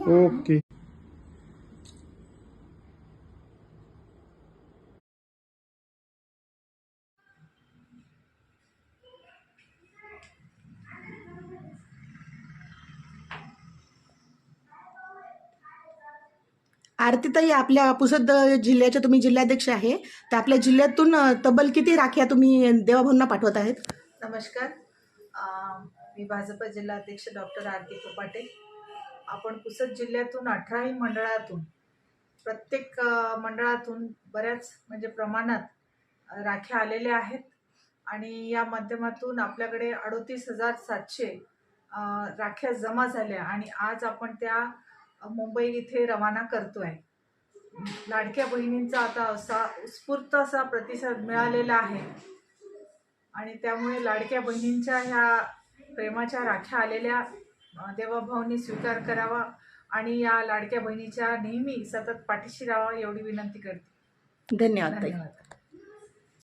Okay. आरतीताई, आपल्या पुसद जिल्ह्याच्या तुम्ही जिल्हाध्यक्ष आहे, तर आपल्या जिल्ह्यातून तब्बल किती राख्या तुम्ही देवाभाऊंना पाठवत आहेत? नमस्कार. मी भाजप जिल्हाध्यक्ष डॉक्टर आरती कोपाटे. आपण पुसद जिल्ह्यातून 18ही मंडळातून प्रत्येक मंडळातून बऱ्याच म्हणजे प्रमाणात राख्या आलेल्या आहेत आणि या माध्यमातून आपल्याकडे 38,700 राख्या जमा झाल्या आणि आज आपण त्या मुंबई इथे रवाना करतोय. लाडक्या बहिणींचा आता असा उत्स्फूर्त असा प्रतिसाद मिळालेला आहे आणि त्यामुळे लाडक्या बहिणींच्या ह्या प्रेमाच्या राख्या आलेल्या देवाभाऊंनी स्वीकार करावा आणि या लाडक्या बहिणीच्या नेहमी सतत पाठीशी राहावा एवढी विनंती करते. धन्यवाद ताई. धन्यवाद.